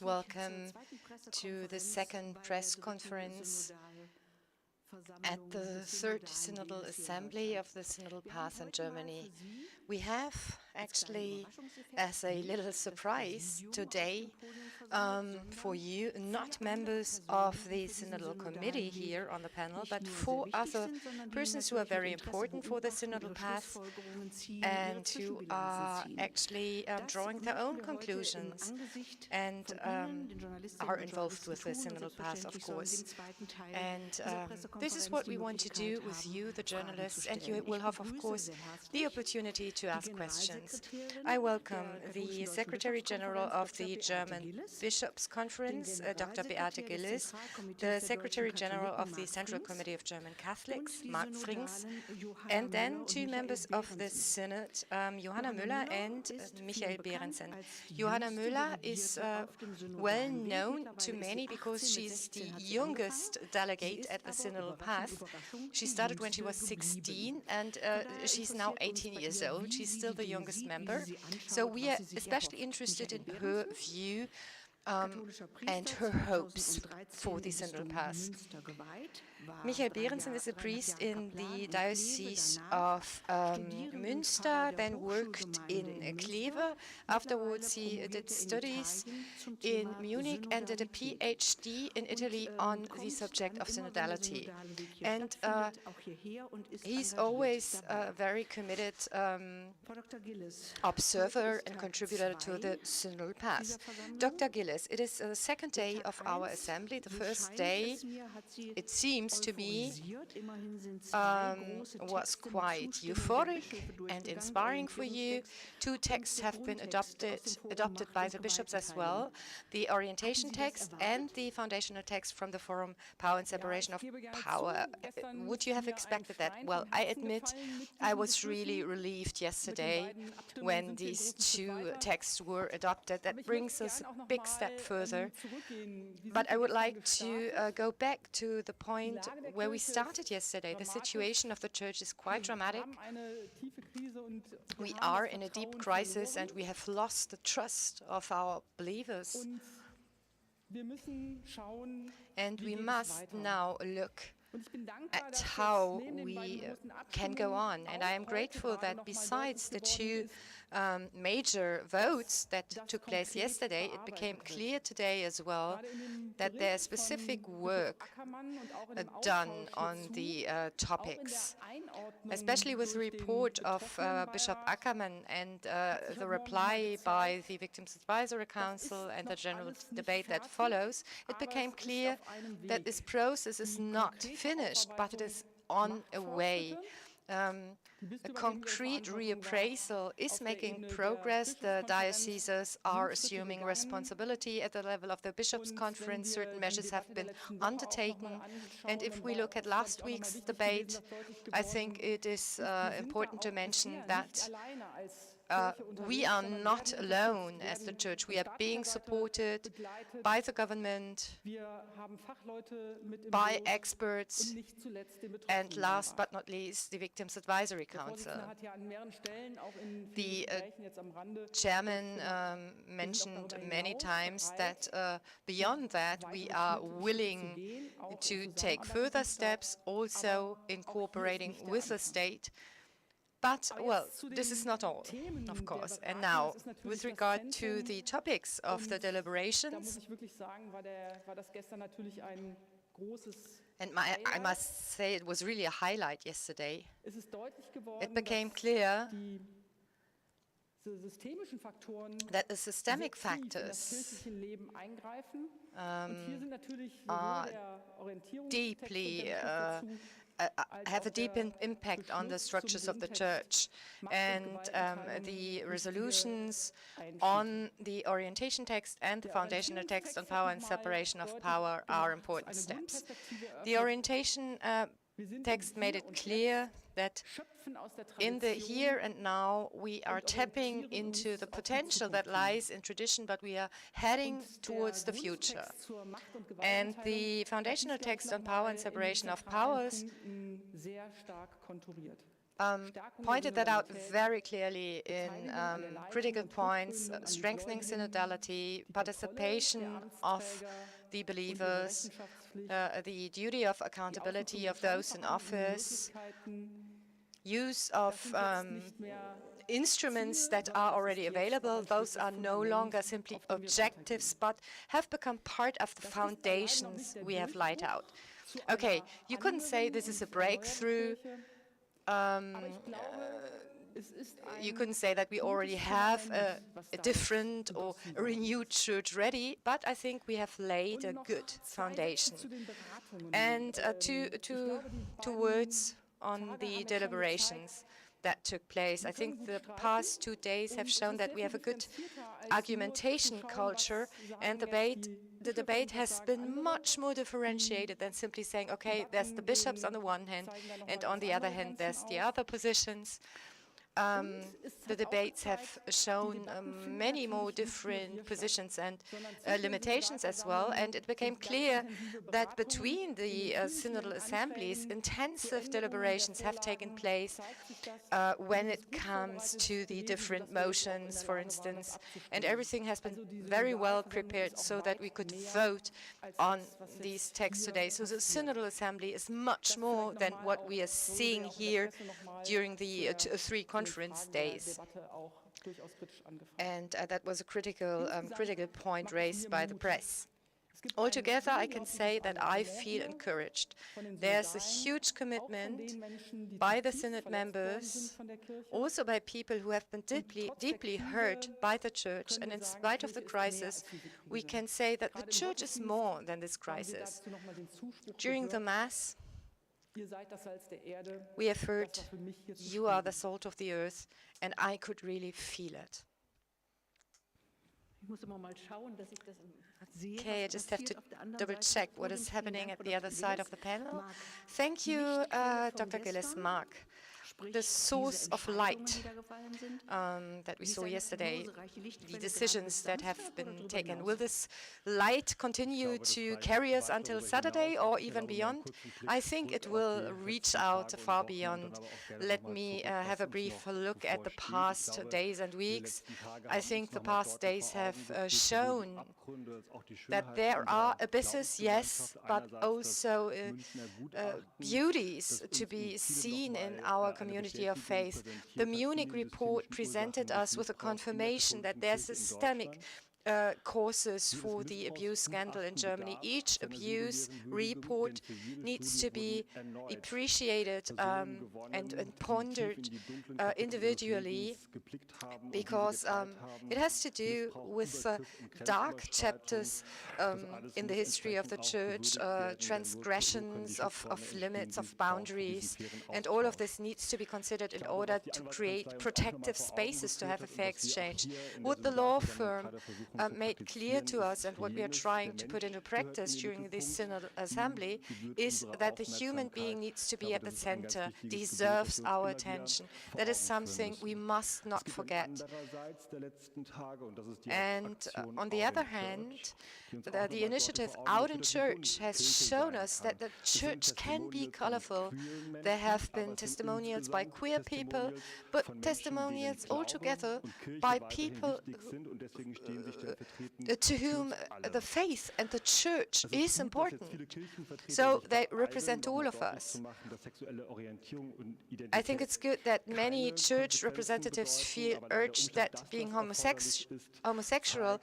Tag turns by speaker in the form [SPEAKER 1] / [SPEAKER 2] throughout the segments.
[SPEAKER 1] Welcome to the second press conference at the Third Synodal Assembly of the Synodal Path in Germany. We have actually, as a little surprise today for you, not members of the Synodal Committee here on the panel, but 4 other persons who are very important for the Synodal Path and who are actually drawing their own conclusions and are involved with the Synodal Path, of course. And this is what we want to do with you, the journalists, and you will have, of course, the opportunity to ask questions. I welcome the Secretary General of the German Bishops' Conference, Dr. Beate Gillis, the Secretary General of the Central Committee of German Catholics, Mark Frings, and then 2 members of the Synod, Johanna Müller and Michael Behrensen. Johanna Müller is well known to many because she's the youngest delegate at the Synodal Path. She started when she was 16 and she's now 18 years old. She's still the youngest member. So we are especially interested in her view and her hopes for the Synodal Path. Michael Behrensen is a priest in the Diocese of Münster, then worked in Kleve. Afterwards, he did studies in Munich and did a PhD in Italy on the subject of synodality. And he's always a very committed observer and contributor to the Synodal Path. Dr. Gillis, it is the second day of our assembly. The first day, it seems to me, was quite euphoric and inspiring for you. 2 texts have been adopted by the bishops as well, the orientation text and the foundational text from the Forum Power and Separation of Power. Would you have expected that? Well, I admit I was really relieved yesterday when these 2 texts were adopted. That brings us a big step further. But I would like to go back to the point where we started yesterday. The situation of the Church is quite dramatic. We are in a deep crisis and we have lost the trust of our believers. And we must now look at how we can go on. And I am grateful that besides the 2 major votes that took place yesterday, it became clear today as well that there's specific work done on the topics, especially with the report of Bishop Ackermann and the reply by the Victims Advisory Council and the general debate that follows. It became clear that this process is not finished, but it is on a way. A concrete reappraisal is making progress. The dioceses are assuming responsibility at the level of the Bishops' Conference. Certain measures have been undertaken. And if we look at last week's debate, I think it is important to mention that we are not alone as the Church. We are being supported by the government, by experts, and last but not least, the Victims Advisory Council. The chairman mentioned many times that beyond that, we are willing to take further steps, also incorporating with the state. But, well, this is not all, of course. And now, with regard to the topics of the deliberations, and I must say it was really a highlight yesterday, it became clear that the systemic factors are deeply have a deep impact on the structures of the Church, and the resolutions on the orientation text and the foundational text on power and separation of power are important steps. The orientation text made it clear that in the here and now we are tapping into the potential that lies in tradition, but we are heading towards the future. And the foundational text on power and separation of powers pointed that out very clearly in critical points, strengthening synodality, participation of the believers, the duty of accountability of those in office, use of instruments that are already available. Those are no longer simply objectives, but have become part of the foundations we have laid out. Okay, you couldn't say this is a breakthrough. You couldn't say that we already have a different or a renewed church ready, but I think we have laid a good foundation. And two words on the deliberations that took place. I think the past 2 days have shown that we have a good argumentation culture, and the debate has been much more differentiated than simply saying, okay, there's the bishops on the one hand, and on the other hand, there's the other positions. The debates have shown many more different positions and limitations as well, and it became clear that between the synodal assemblies, intensive deliberations have taken place when it comes to the different motions, for instance, and everything has been very well prepared so that we could vote on these texts today. So the synodal assembly is much more than what we are seeing here during the 3 conference days. And that was a critical point raised by the press. Altogether, I can say that I feel encouraged. There's a huge commitment by the Synod members, also by people who have been deeply hurt by the Church, and in spite of the crisis, we can say that the Church is more than this crisis. During the Mass, we have heard, you are the salt of the earth, and I could really feel it. Okay, I just have to double check what is happening at the other side of the panel. Thank you, Dr. Gilles. Mark. The source of light that we saw yesterday, the decisions that have been taken. Will this light continue to carry us until Saturday or even beyond? I think it will reach out far beyond. Let me have a brief look at the past days and weeks. I think the past days have shown that there are abysses, yes, but also beauties to be seen in our community of faith. The Munich report presented us with a confirmation that there's systemic causes for the abuse scandal in Germany. Each abuse report needs to be appreciated and pondered individually, because it has to do with dark chapters in the history of the Church, transgressions of limits, of boundaries, and all of this needs to be considered in order to create protective spaces to have a fair exchange. What the law firm made clear to us, and what we are trying to put into practice during this Synodal Assembly, is that the human being needs to be at the center, deserves our attention. That is something we must not forget. And on the other hand, the initiative Out in Church has shown us that the Church can be colorful. There have been testimonials by queer people, but testimonials altogether by people to whom the faith and the Church is important. So they represent all of us. I think it's good that many Church representatives feel urged that being homosexual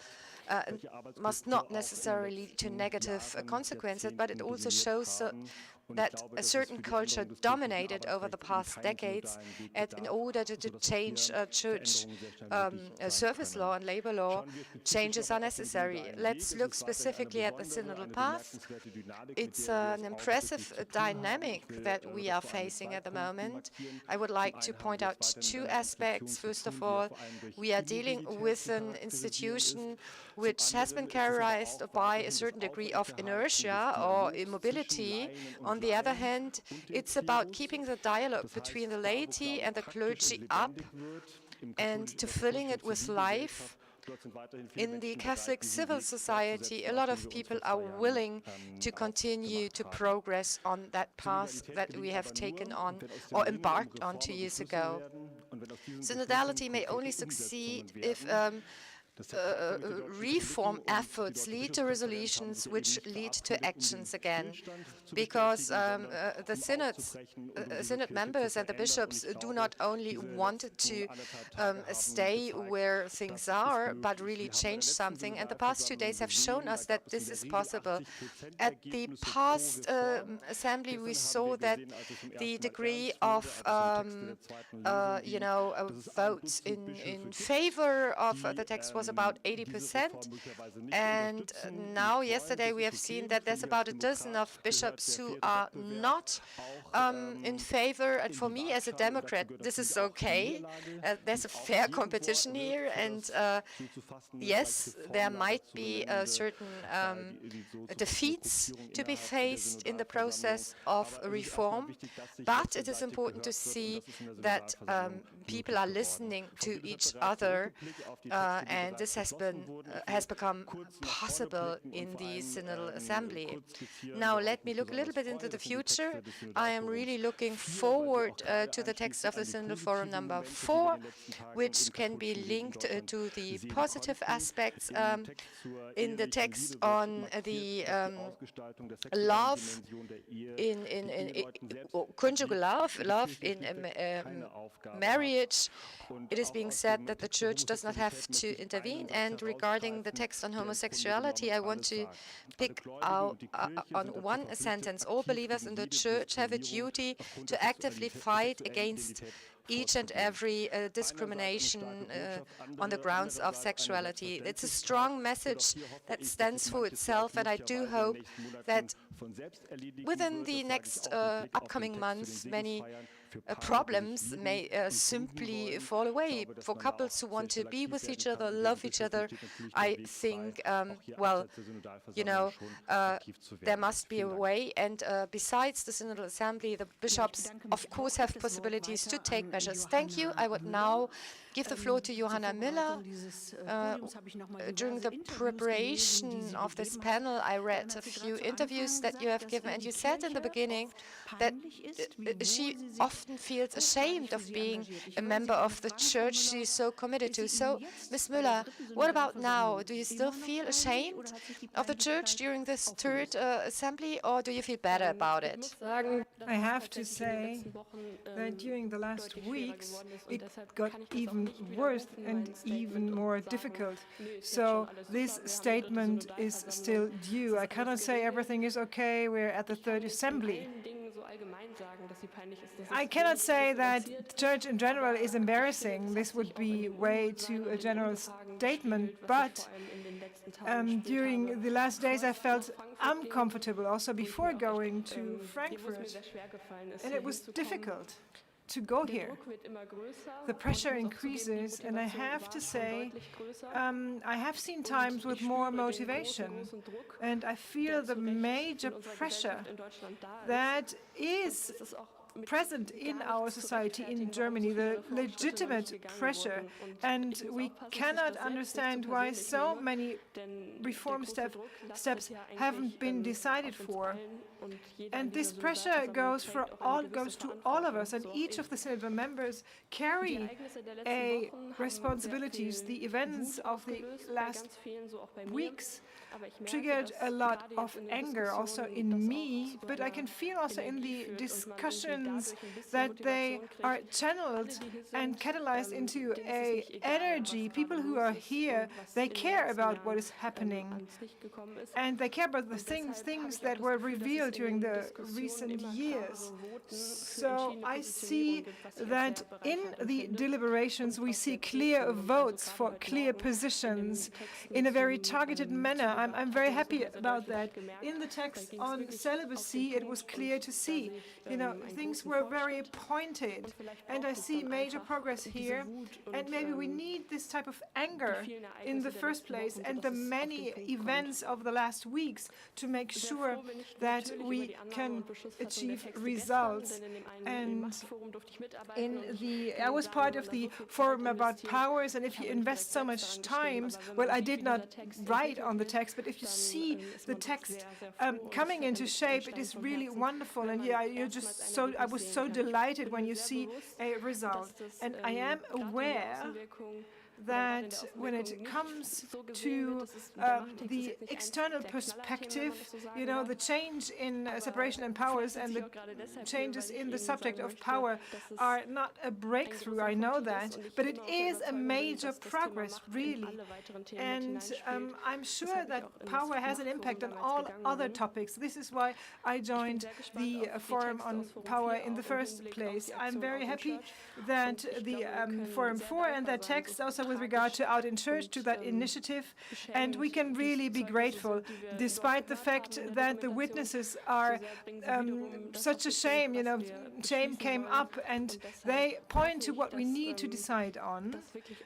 [SPEAKER 1] must not necessarily lead to negative consequences, but it also shows that a certain culture dominated over the past decades, and in order to change Church service law and labor law, changes are necessary. Let's look specifically at the synodal path. It's an impressive dynamic that we are facing at the moment. I would like to point out 2 aspects. First of all, we are dealing with an institution which has been characterized by a certain degree of inertia or immobility. On the other hand, it's about keeping the dialogue between the laity and the clergy up and to filling it with life In the Catholic civil society, a lot of people are willing to continue to progress on that path that we have taken on or embarked on 2 years ago. Synodality may only succeed if reform efforts lead to resolutions which lead to actions again, because the synod members and the bishops do not only want to stay where things are, but really change something. And the past 2 days have shown us that this is possible. At the past assembly, we saw that the degree of votes in favor of the text was about 80%. And now, yesterday, we have seen that there's about a dozen of bishops who are not in favor. And for me, as a Democrat, this is okay. There's a fair competition here. And yes, there might be certain defeats to be faced in the process of reform. But it is important to see that people are listening to each other, and this has become possible in the Synodal Assembly. Now, let me look a little bit into the future. I am really looking forward to the text of the Synodal Forum number 4, which can be linked to the positive aspects in the text on the love conjugal love in marriage. It is being said that the Church does not have to intervene. And regarding the text on homosexuality, I want to pick out on one sentence. All believers in the Church have a duty to actively fight against each and every discrimination on the grounds of sexuality. It's a strong message that stands for itself, and I do hope that within the next upcoming months, many problems may simply fall away. For couples who want to be with each other, love each other, I think, there must be a way. And besides the Synodal Assembly, the bishops, of course, have possibilities to take measures. Thank you. I would now give the floor to Johanna Miller. During the preparation of this panel, I read a few interviews that you have given, and you said in the beginning that she often feels ashamed of being a member of the Church she is so committed to. So, Ms. Müller, what about now? Do you still feel ashamed of the Church during this Third Assembly, or do you feel better about it?
[SPEAKER 2] I have to say that during the last weeks, it got even worse and even more difficult. So this statement is still due. I cannot say everything is okay, we're at the Third Assembly. I cannot say that the Church in general is embarrassing. This would be way too a general statement, but during the last days I felt uncomfortable also before going to Frankfurt, and it was difficult to go here. The pressure increases, and I have to say, I have seen times with more motivation, and I feel the major pressure that is present in our society in Germany, the legitimate pressure, and we cannot understand why so many reform steps haven't been decided for. And this pressure goes to all of us, and each of the synodal members carry a responsibilities. The events of the last weeks triggered a lot of anger also in me, but I can feel also in the discussions that they are channeled and catalyzed into a energy. People who are here, they care about what is happening, and they care about the things that were revealed during the recent years. So I see that in the deliberations we see clear votes for clear positions in a very targeted manner. I'm very happy about that. In the text on celibacy, it was clear to see, things things were very pointed, and I see major progress here. And maybe we need this type of anger in the first place, and the many events of the last weeks to make sure that we can achieve results. And I was part of the forum about powers, and if you invest so much time, well, I did not write on the text, but if you see the text coming into shape, it is really wonderful. And yeah, I was so delighted when you see a result. And I am aware that when it comes to the external perspective, you know, the change in separation and powers and the changes in the subject of power are not a breakthrough, I know that, but it is a major progress, really. And I'm sure that power has an impact on all other topics. This is why I joined the Forum on Power in the first place. I'm very happy that the Forum 4 and that text also with regard to Out in Church, to that initiative, and we can really be grateful, despite the fact that the witnesses are such a shame, you know, shame came up, and they point to what we need to decide on.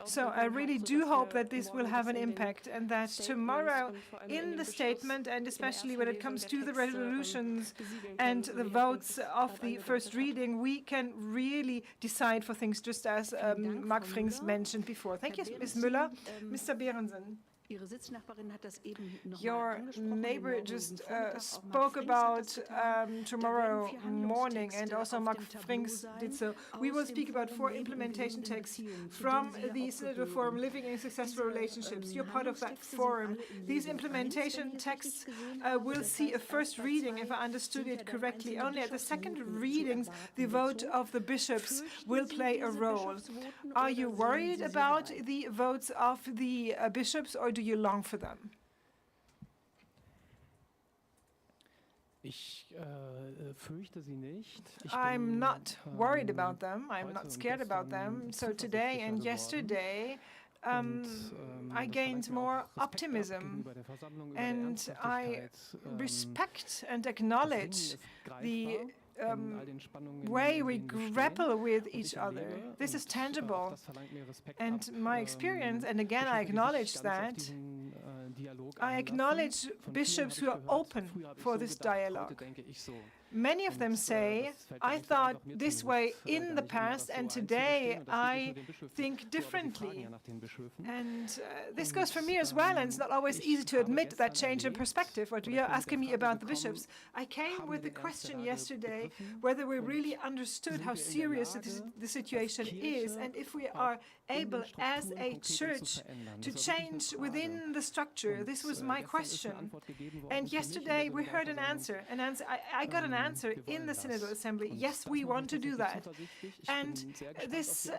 [SPEAKER 2] So I really do hope that this will have an impact, and that tomorrow in the statement, and especially when it comes to the resolutions and the votes of the first reading, we can really decide for things, just as Mark Frings mentioned before. Thank you, Ms. Müller. Mr. Berensen. Your neighbor just spoke about tomorrow morning, and also Mark Frings did so. We will speak about 4 implementation texts from the Synodal Forum, Living in Successful Relationships. You're part of that forum. These implementation texts will see a first reading, if I understood it correctly. Only at the second readings, the vote of the bishops will play a role. Are you worried about the votes of the bishops, or do you long for them? I'm not worried about them. I'm not scared about them. So today and yesterday, I gained more optimism, and I respect and acknowledge the way we grapple with each other. This is tangible. And my experience, and again I acknowledge that, I acknowledge bishops who are open for this dialogue. Many of them say, I thought this way in the past, and today I think differently. And this goes for me as well, and it's not always easy to admit that change in perspective. What you're asking me about the bishops. I came with the question yesterday whether we really understood how serious the situation is, and if we are able as a church to change within the structure. This was my question. And yesterday we heard an answer. I got an answer in the Synodal Assembly. Yes, we want to do that. And this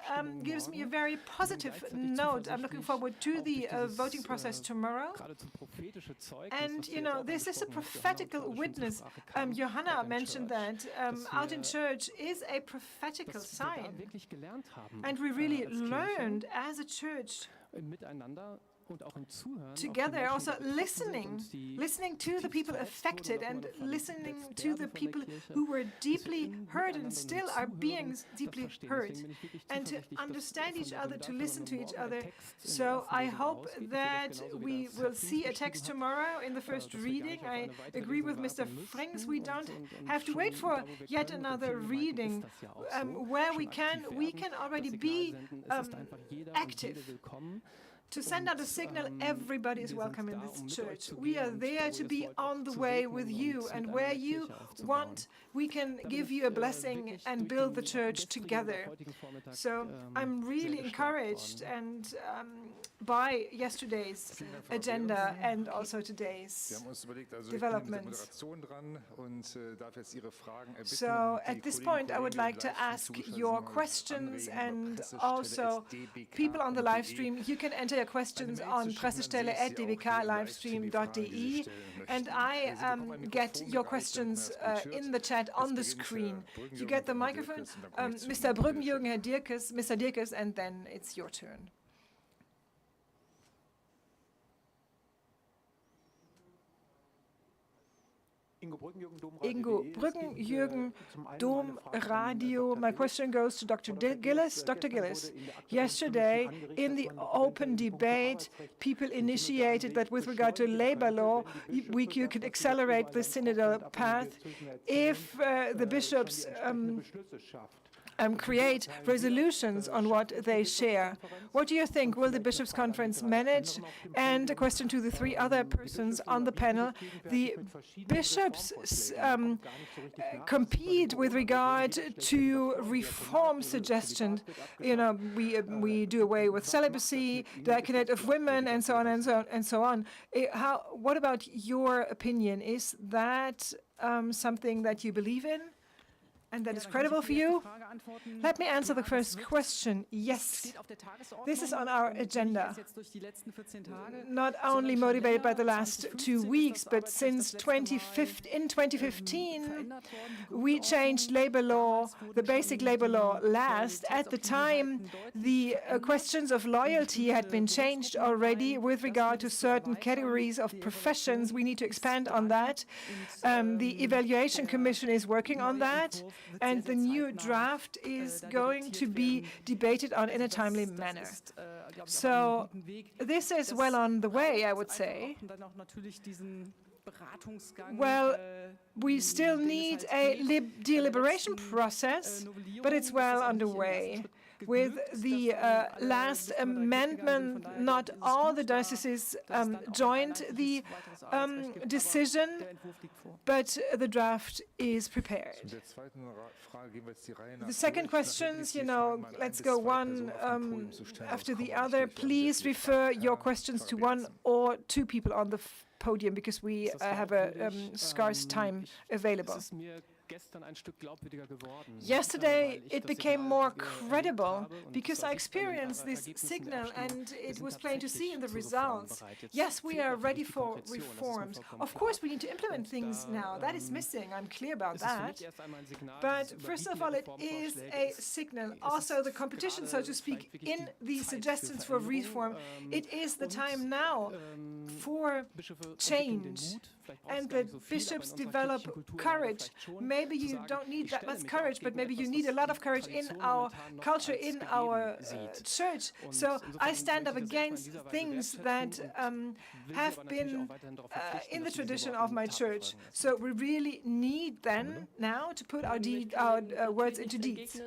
[SPEAKER 2] gives me a very positive note. I'm looking forward to the voting process tomorrow. And, you know, this is a prophetical witness. Johanna mentioned that Out in Church is a prophetical sign. And we really learned as a church together, also listening to the people affected and listening to the people who were deeply hurt and still are being deeply hurt, and to understand each other, to listen to each other. So I hope that we will see a text tomorrow in the first reading. I agree with Mr. Frings. We don't have to wait for yet another reading. Where we can already be active. To send out a signal, everybody is welcome in this church. We are there to be on the way with you, and where you want, we can give you a blessing and build the church together. So I'm really encouraged and by yesterday's agenda and also today's developments. So at this point, I would like to ask your questions, and also people on the live stream, you can enter your questions on pressestelle@dbklivestream.de, and I get your questions in the chat on the screen. You get the microphone, Mr. Bruggenjürgen, Herr Dierkes, Mr. Dierkes, and then it's your turn. Ingo Brüggen, Jürgen, Dom Radio. My question goes to Dr. Gillis. Dr. Gillis, yesterday in the open debate, people initiated that with regard to labor law, you could accelerate the synodal path if the bishops create resolutions on what they share. What do you think? Will the Bishops' Conference manage? And a question to the three other persons on the panel. The bishops compete with regard to reform suggestions. You know, we do away with celibacy, diaconate of women, and so on and so on and so on. What about your opinion? Is that something that you believe in? And that is credible for you? Let me answer the first question. Yes, this is on our agenda. Not only motivated by the last 2 weeks, but since 2015, we changed labor law, the basic labor law last. At the time, the questions of loyalty had been changed already with regard to certain categories of professions. We need to expand on that. The Evaluation Commission is working on that. And the new draft is going to be debated on in a timely manner. So this is well on the way, I would say. Well, we still need a deliberation process, but it's well underway. With the last amendment, not all the dioceses joined the decision, but the draft is prepared. The second questions, let's go one after the other. Please refer your questions to one or two people on the podium because we have a scarce time available. Yesterday, it became more credible because I experienced this signal and it was plain to see in the results. Yes, we are ready for reforms. Of course, we need to implement things now. That is missing. I'm clear about that. But first of all, it is a signal. Also, the competition, so to speak, in the suggestions for reform, it is the time now for change. And that bishops develop courage. Maybe you don't need that much courage, but maybe you need a lot of courage in our culture, in our church. So I stand up against things that have been in the tradition of my church. So we really need then now to put our words into deeds.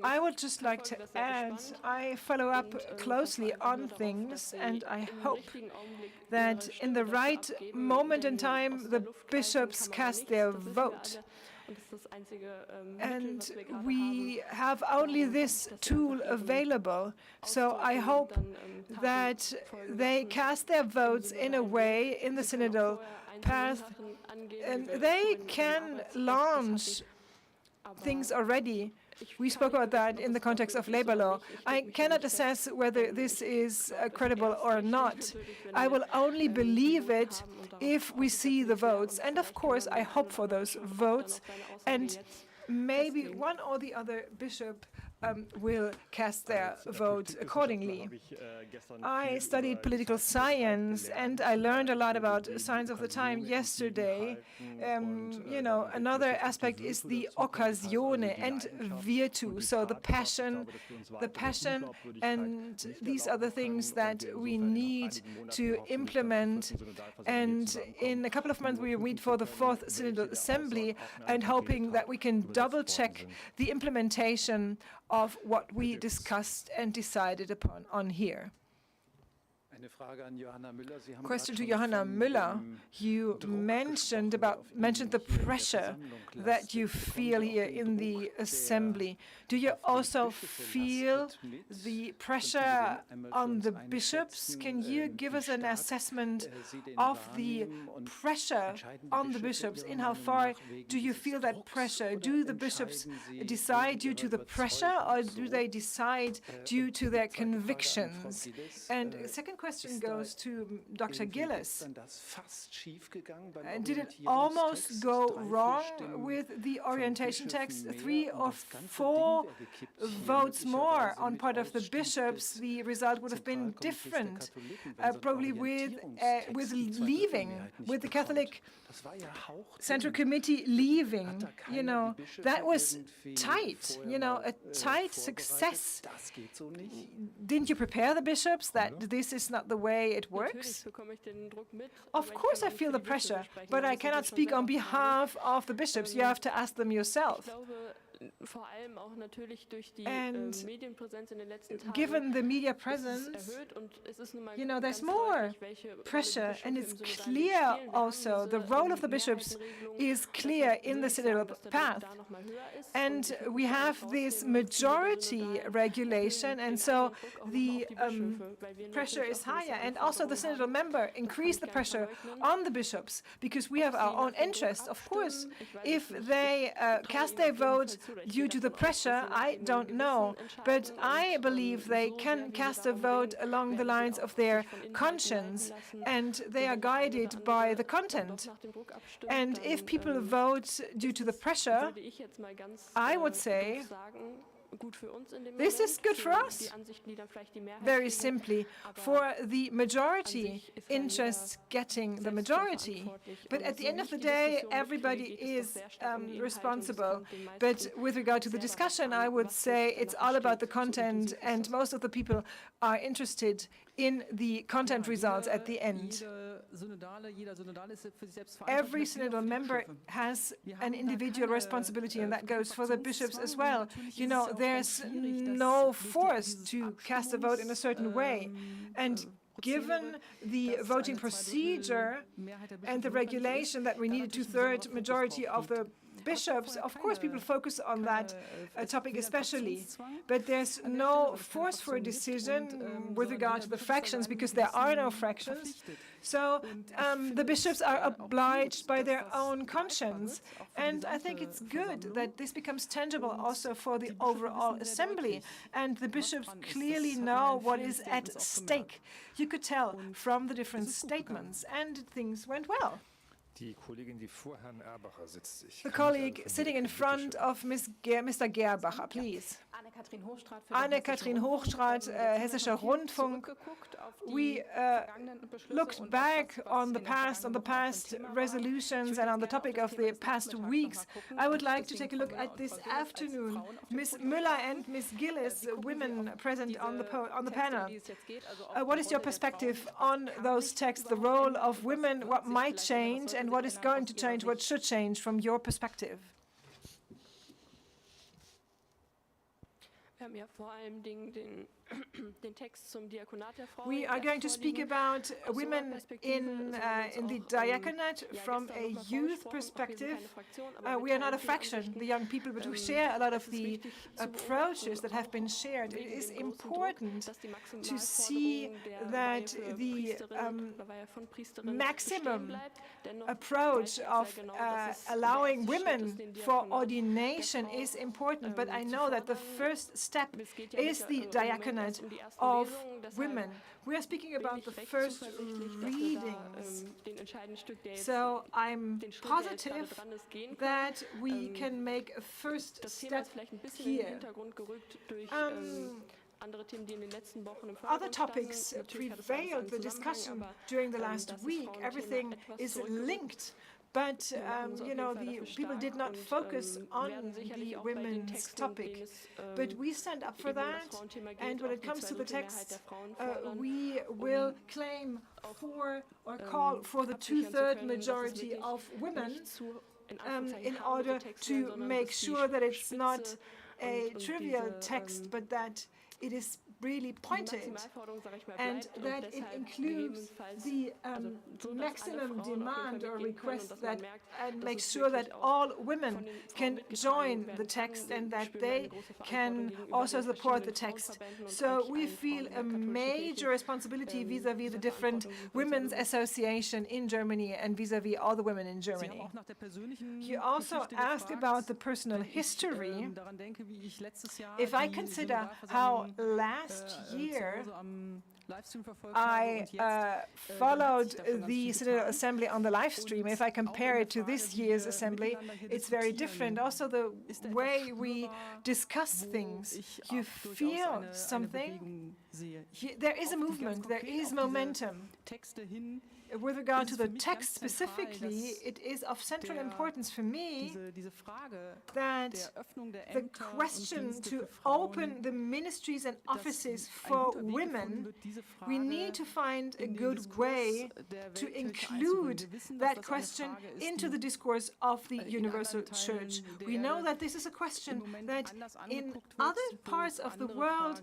[SPEAKER 2] I would just like to add, I follow up closely on things, and I hope that in the right moment in time, the bishops cast their vote. And we have only this tool available, so I hope that they cast their votes in a way in the synodal path, and they can launch things already. We spoke about that in the context of labor law. I cannot assess whether this is credible or not. I will only believe it if we see the votes. And of course, I hope for those votes. And maybe one or the other bishop will cast their vote accordingly. I studied political science and I learned a lot about signs of the time yesterday. Another aspect is the occasione and virtu, so the passion, and these are the things that we need to implement. And in a couple of months, we will meet for the Fourth Synodal Assembly and hoping that we can double-check the implementation of what we discussed and decided upon on here. Question to Johanna Müller. You mentioned the pressure that you feel here in the assembly. Do you also feel the pressure on the bishops? Can you give us an assessment of the pressure on the bishops? In how far do you feel that pressure? Do the bishops decide due to the pressure, or do they decide due to their convictions? And the second question question goes to Dr. Gillis. Did it almost go wrong with the orientation text? 3 or 4 votes more on part of the bishops, the result would have been different, probably with leaving, with the Catholic Central Committee leaving. You know, that was tight, you know, a tight success. Didn't you prepare the bishops that this is not the way it works? Of course I feel the pressure, but I cannot speak on behalf of the bishops. You have to ask them yourself. And given the media presence, you know, there's more pressure, and it's clear also the role of the bishops is clear in the synodal path. And we have this majority regulation, and so the pressure is higher. And also the synodal member increased the pressure on the bishops because we have our own interests. Of course, if they cast their vote due to the pressure, I don't know. But I believe they can cast a vote along the lines of their conscience, and they are guided by the content. And if people vote due to the pressure, I would say this is good for us. Very simply, for the majority interests getting the majority. But at the end of the day, everybody is responsible. But with regard to the discussion, I would say it's all about the content, and most of the people are interested in the content results at the end. Every synodal member has an individual responsibility, and that goes for the bishops as well. You know, there's no force to cast a vote in a certain way. And given the voting procedure and the regulation that we needed 2/3 majority of the bishops, of course people focus on that topic especially, but there's no force for a decision with regard to the fractions because there are no fractions. So the bishops are obliged by their own conscience, and I think it's good that this becomes tangible also for the overall assembly, and the bishops clearly know what is at stake. You could tell from the different statements, and things went well. The colleague sitting in front of Mr. Gerbacher, please. Anne-Kathrin Hochstrat, Hessischer Rundfunk. We looked back on the past resolutions and on the topic of the past weeks. I would like to take a look at this afternoon. Ms. Müller and Ms. Gillis, women present on the panel. What is your perspective on those texts, the role of women, what might change, and what is going to change, what should change from your perspective? We are going to speak about women in the diaconate from a youth perspective. We are not a fraction, the young people, but we share a lot of the approaches that have been shared. It is important to see that the maximum approach of allowing women for ordination is important, but I know that the first step is the diaconate of women. We are speaking about the first readings. So I'm positive that we can make a first step here. Other topics prevailed the discussion during the last week. Everything is linked. But, you know, the people did not focus on the women's topic. But we stand up for that, and when it comes to the text, we will claim for or call for the 2/3 majority of women in order to make sure that it's not a trivial text, but that it is really pointed, and that it includes the maximum demand or request that and makes sure that all women can join the text and that they can also support the text. So we feel a major responsibility vis-à-vis the different women's association in Germany and vis-à-vis all the women in Germany. You also asked about the personal history. If I consider how last year I followed the Synodal Assembly on the live stream. If I compare it to this year's assembly, it's very different. Also, the way we discuss things, you feel something. There is a movement, there is momentum. With regard to the text specifically, it is of central importance for me that the question to open the ministries and offices for women, we need to find a good way to include that question into the discourse of the universal church. We know that this is a question that in other parts of the world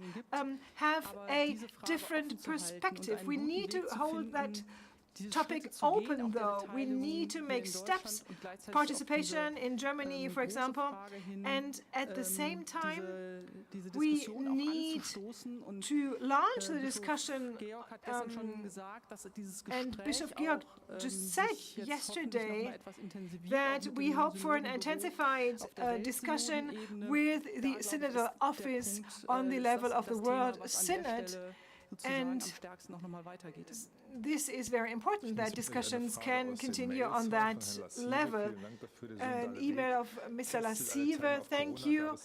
[SPEAKER 2] have a different perspective. We need to hold that topic open, though. We need to make steps, participation in Germany, for example, and at the same time, we need to launch the discussion. And Bishop Georg just said yesterday that we hope for an intensified discussion with the Synodal Office on the level of the World Synod. And this is very important, that discussions can continue on that level. An email of Mr. Lassive, thank you.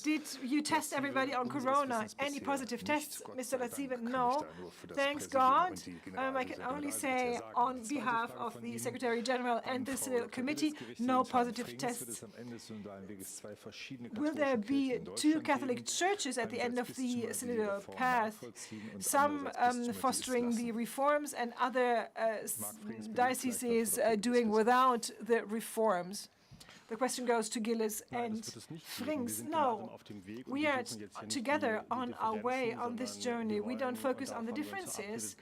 [SPEAKER 2] Did you test everybody on corona? Any positive tests? Mr. Lassive, no. Thanks God. I can only say on behalf of the Secretary General and the Synodal Committee, no positive tests. Will there be two Catholic churches at the end of the Synodal path? Some fostering the reforms and other dioceses doing without the reforms. The question goes to Gilles and Frings. No, we are together on our way on this journey. We don't focus on the differences,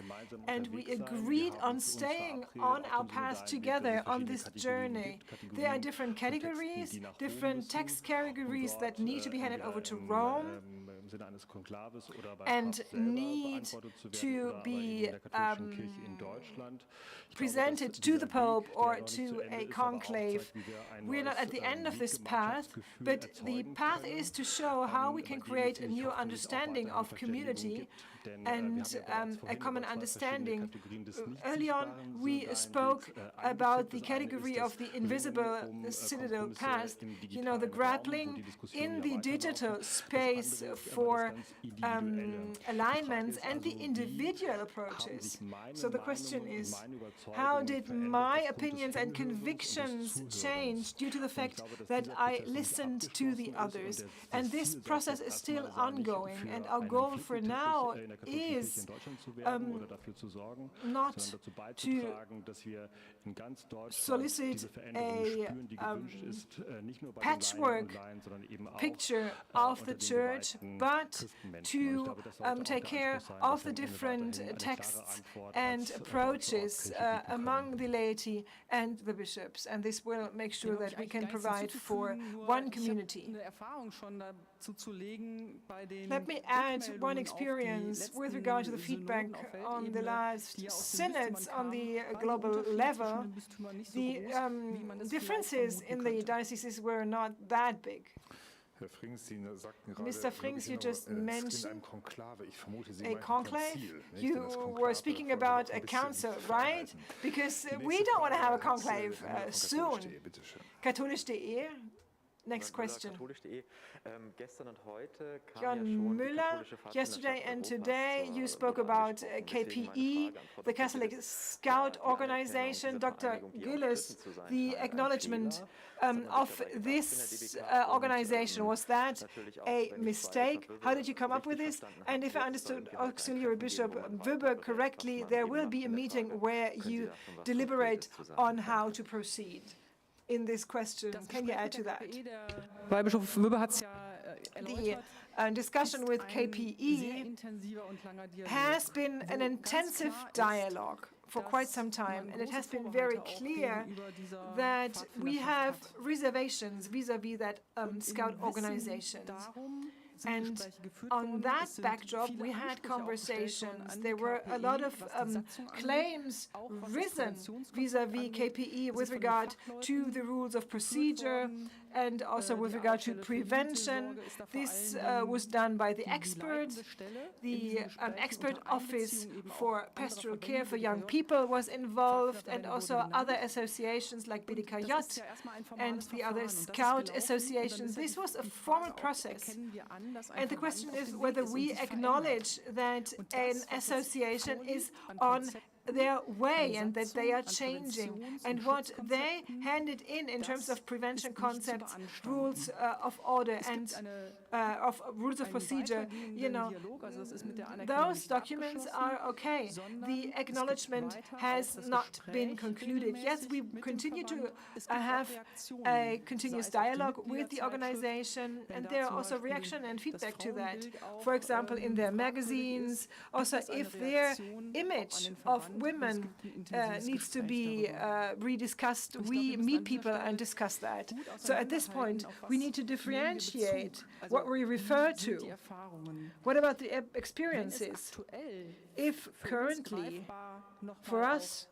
[SPEAKER 2] and we agreed on staying on our path together on this journey. There are different categories, different text categories that need to be handed over to Rome and need to be presented to the Pope or to a conclave. We're not at the end of this path, but the path is to show how we can create a new understanding of community and a common understanding. Early on, we spoke about the category of the invisible synodal past, you know, the grappling in the digital space for alignments and the individual approaches. So the question is, how did my opinions and convictions change due to the fact that I listened to the others? And this process is still ongoing, and our goal for now is not to solicit a patchwork picture of the church, but to take care of the different texts and approaches among the laity and the bishops. And this will make sure that we can provide for one community. Let me add one experience with regard to the feedback on the last synods on the global level. The differences in the dioceses were not that big. Mr. Frings, you just mentioned a conclave. You were speaking about a council, right? Because we don't want to have a conclave soon. Katholisch.de. Next question. John Müller, yesterday and today you spoke about KPE, the Catholic Scout Organization. Dr. Gilles, the acknowledgement of this organization, was that a mistake? How did you come up with this? And if I understood Auxiliary Bishop Weber correctly, there will be a meeting where you deliberate on how to proceed in this question. Can you add to that? The discussion with KPE has been an intensive dialogue for quite some time, and it has been very clear that we have reservations vis-à-vis that Scout organization. And on that backdrop, we had conversations. There were a lot of claims risen vis-à-vis KPE with regard to the rules of procedure and also with regard to prevention. This was done by the expert. The expert office for pastoral care for young people was involved, and also other associations like BDKJ and the other Scout associations. This was a formal process. And the question is whether we acknowledge that an association is on their way and that they are changing, and what they handed in terms of prevention concepts, rules of order, and of rules of procedure, those documents are okay. The acknowledgement has not been concluded. Yes, we continue to have a continuous dialogue with the organization, and there are also reaction and feedback to that. For example, in their magazines, also if their image of women needs to be rediscussed, we meet people and discuss that. So at this point, we need to differentiate what we refer to. What about the experiences? If currently, for us,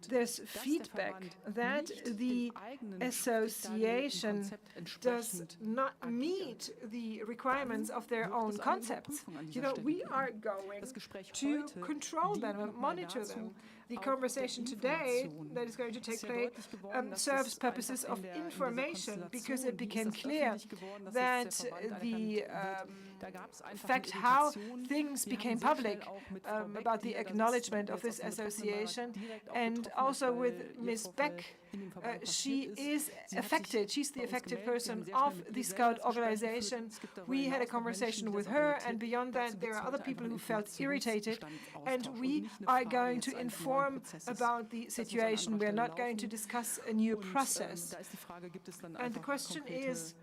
[SPEAKER 2] there's feedback that the association does not meet the requirements of their own concepts, we are going to control them and monitor them. The conversation today that is going to take place serves purposes of information, because it became clear that the fact how things became public about the acknowledgement of this association, and also with Ms. Beck, she is affected. She's the affected person of the Scout organization. We had a conversation with her, and beyond that, there are other people who felt irritated, and we are going to inform about the situation. We are not going to discuss a new process. And the question is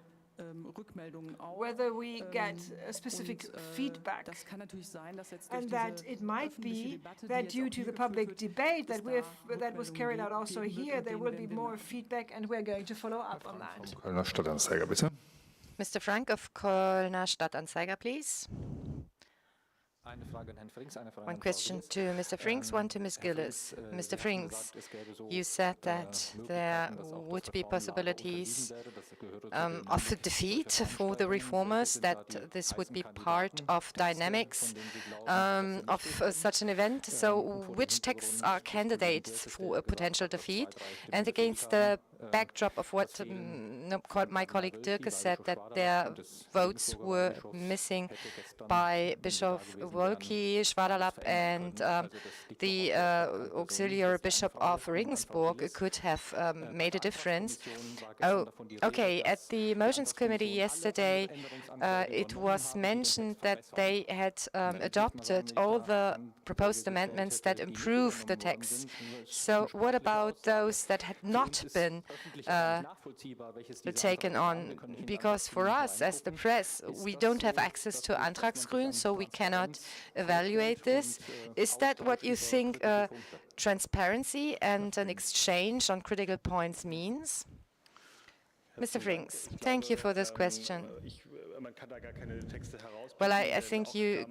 [SPEAKER 2] whether we get a specific feedback, and that it might be that due to the public debate that was carried out also here, there will be more feedback, and we're going to follow up on that.
[SPEAKER 3] Kölner Stadtanzeiger, bitte.
[SPEAKER 1] Mr. Frank of Kölner Stadtanzeiger, please. One question to Mr. Frings, one to Ms. Gillis. Mr. Frings, you said that there would be possibilities of a defeat for the reformers, that this would be part of dynamics of such an event. So which texts are candidates for a potential defeat? And against the backdrop of what my colleague Dirk said, that their votes were missing by Bishop Wolki, Schwaderlapp, and the auxiliary bishop of Regensburg could have made a difference. Oh, okay. At the motions committee yesterday, it was mentioned that they had adopted all the proposed amendments that improve the text. So what about those that had not been taken on? Because for us, as the press, we don't have access to Antragsgrün, so we cannot evaluate this. Is that what you think transparency and an exchange on critical points means? Mr. Frings, thank you for this question. Well, I think you,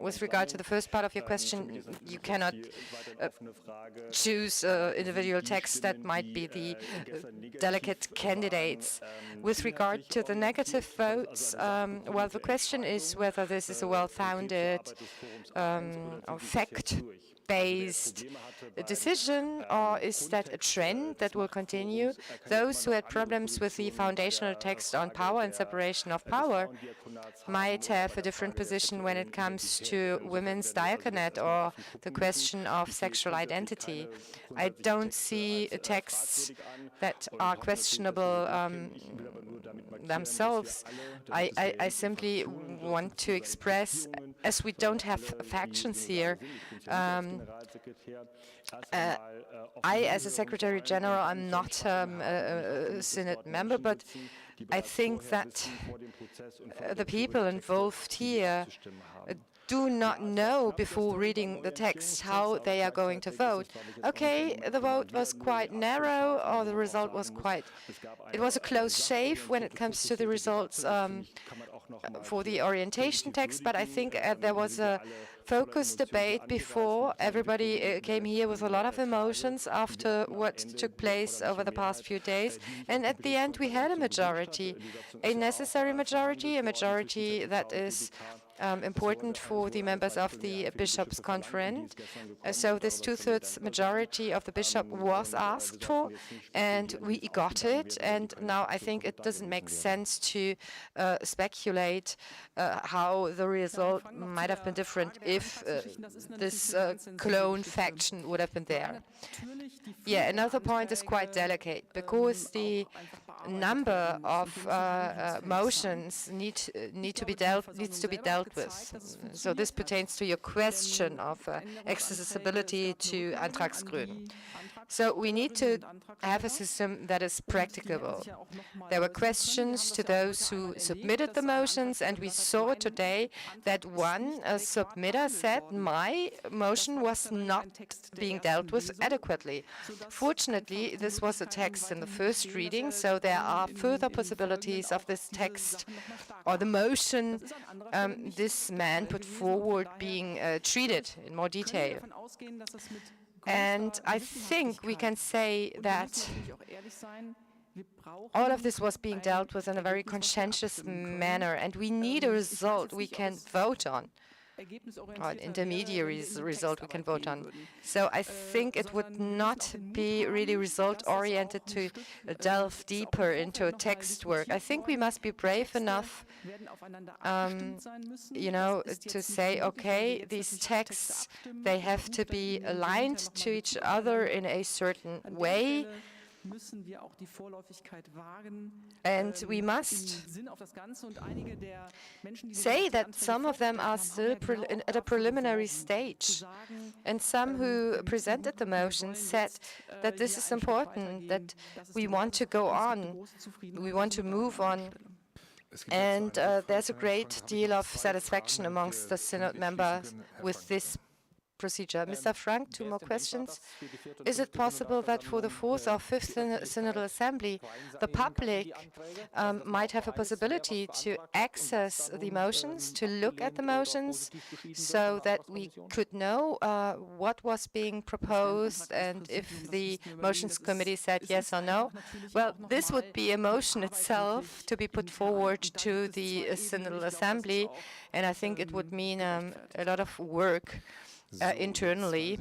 [SPEAKER 1] with regard to the first part of your question, you cannot choose individual texts that might be the delicate candidates. With regard to the negative votes, well, the question is whether this is a well-founded or fact-based decision, or is that a trend that will continue? Those who had problems with the foundational text on power and separation of power might have a different position when it comes to women's diaconate or the question of sexual identity. I don't see texts that are questionable themselves. I simply want to express, as we don't have factions here, I, as a Secretary General, I'm not a Synod member, but I think that the people involved here do not know before reading the text how they are going to vote. Okay, the vote was quite narrow, or the result was it was a close shave when it comes to the results for the orientation text, but I think there was a focused debate before. Everybody came here with a lot of emotions after what took place over the past few days, and at the end we had a majority, a necessary majority, a majority that is important for the members of the Bishops' Conference. So this two-thirds majority of the bishop was asked for, and we got it. And now I think it doesn't make sense to speculate how the result might have been different if this clone faction would have been there. Yeah, another point is quite delicate because the number of motions needs to be dealt with. So this pertains to your question of accessibility to Antragsgrün. So we need to have a system that is practicable. There were questions to those who submitted the motions, and we saw today that one submitter said, my motion was not being dealt with adequately. Fortunately, this was a text in the first reading, so there are further possibilities of this text or the motion this man put forward being treated in more detail. And I think we can say that all of this was being dealt with in a very conscientious manner, and we need a result we can vote on, or an intermediary result we can vote on. So I think it would not be really result-oriented to delve deeper into text work. I think we must be brave enough to say, okay, these texts, they have to be aligned to each other in a certain way. And we must say that some of them are still at a preliminary stage. And some who presented the motion said that this is important, that we want to go on, we want to move on. And there's a great deal of satisfaction amongst the Synod members with this procedure. Mr. Frank, two more questions. Is it possible that for the fourth or fifth Synodal Assembly, the public might have a possibility to access the motions, to look at the motions, so that we could know what was being proposed and if the motions committee said yes or no? Well, this would be a motion itself to be put forward to the Synodal Assembly, and I think it would mean a lot of work internally,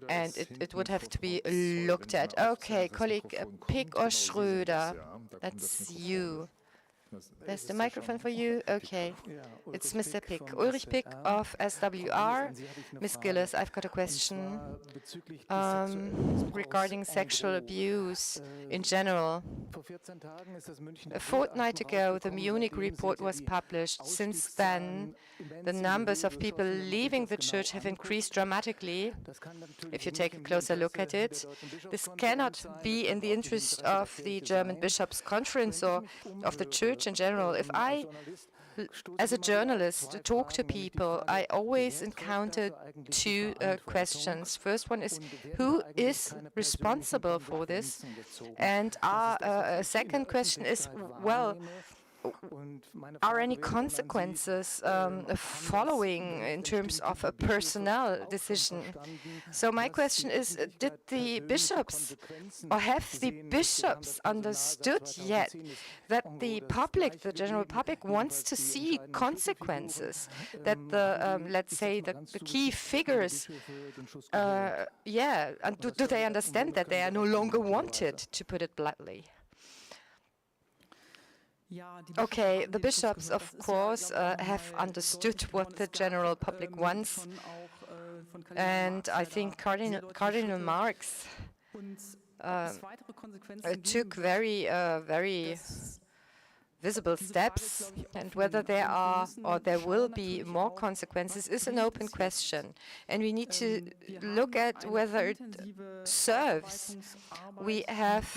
[SPEAKER 1] and it would have to be looked at. Okay, colleague Pick or Schröder, that's you. There's the microphone for you. Okay, it's Mr. Pick. Ulrich Pick of SWR. Ms. Gillis, I've got a question regarding sexual abuse in general. A fortnight ago, the Munich report was published. Since then, the numbers of people leaving the church have increased dramatically. If you take a closer look at it, this cannot be in the interest of the German Bishops' Conference or of the church in general. If I, as a journalist, talk to people, I always encounter two questions. First one is, who is responsible for this? And a second question is, well, are any consequences following in terms of a personnel decision? So my question is, did the bishops, or have the bishops understood yet that the public, the general public, wants to see consequences, that the, let's say, the key figures, and do they understand that they are no longer wanted, to put it bluntly? Okay, the bishops, of course, have understood what the general public wants, and I think Cardinal Marx took very visible steps, and whether there are or there will be more consequences is an open question, and we need to look at whether it serves. We have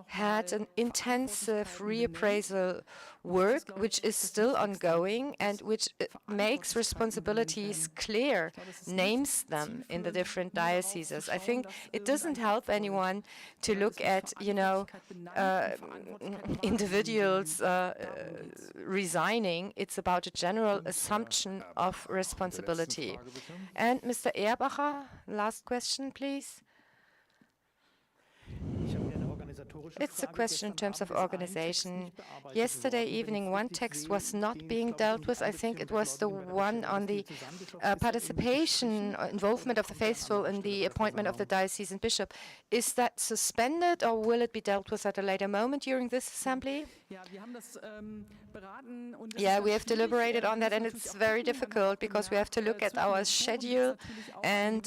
[SPEAKER 1] had an intensive reappraisal work, which is still ongoing and which makes responsibilities clear, names them in the different dioceses. I think it doesn't help anyone to look at, individuals resigning. It's about a general assumption of responsibility. And Mr. Erbacher, last question, please. It's a question in terms of organization. Yesterday evening, one text was not being dealt with. I think it was the one on the participation, involvement of the faithful in the appointment of the diocesan bishop. Is that suspended, or will it be dealt with at a later moment during this assembly? Yeah, we have deliberated on that, and it's very difficult because we have to look at our schedule, and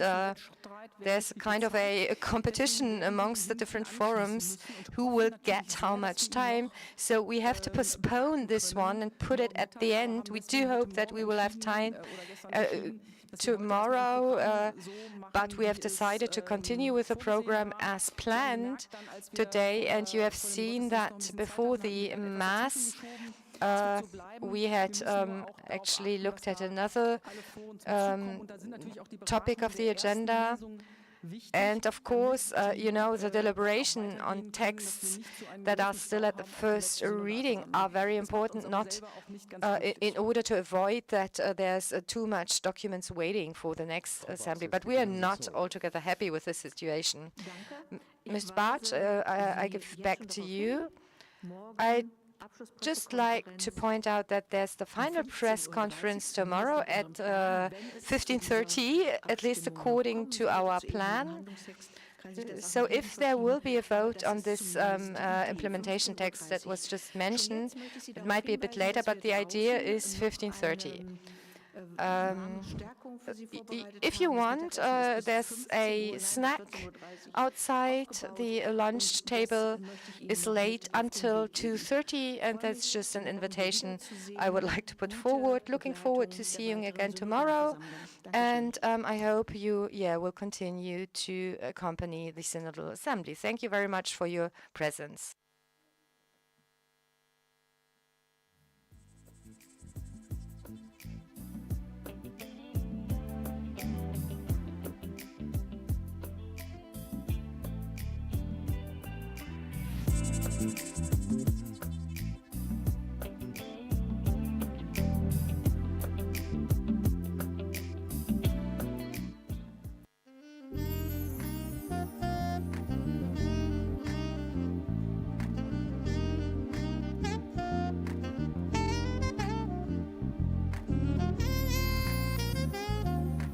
[SPEAKER 1] there's kind of a competition amongst the different forums who will get how much time. So we have to postpone this one and put it at the end. We do hope that we will have time tomorrow, but we have decided to continue with the program as planned today, and you have seen that before the Mass we had actually looked at another topic of the agenda. And of course, the deliberation on texts that are still at the first reading are very important, not in order to avoid that there's too much documents waiting for the next assembly. But we are not altogether happy with this situation. Ms. Bartsch, I give back to you. I'd just like to point out that there's the final press conference tomorrow at 15:30, at least according to our plan. So if there will be a vote on this implementation text that was just mentioned, it might be a bit later, but the idea is 15:30. If you want, there's a snack outside. The lunch table is late until 2:30, and that's just an invitation I would like to put forward. Looking forward to seeing you again tomorrow, and I hope you will continue to accompany the Synodal Assembly. Thank you very much for your presence.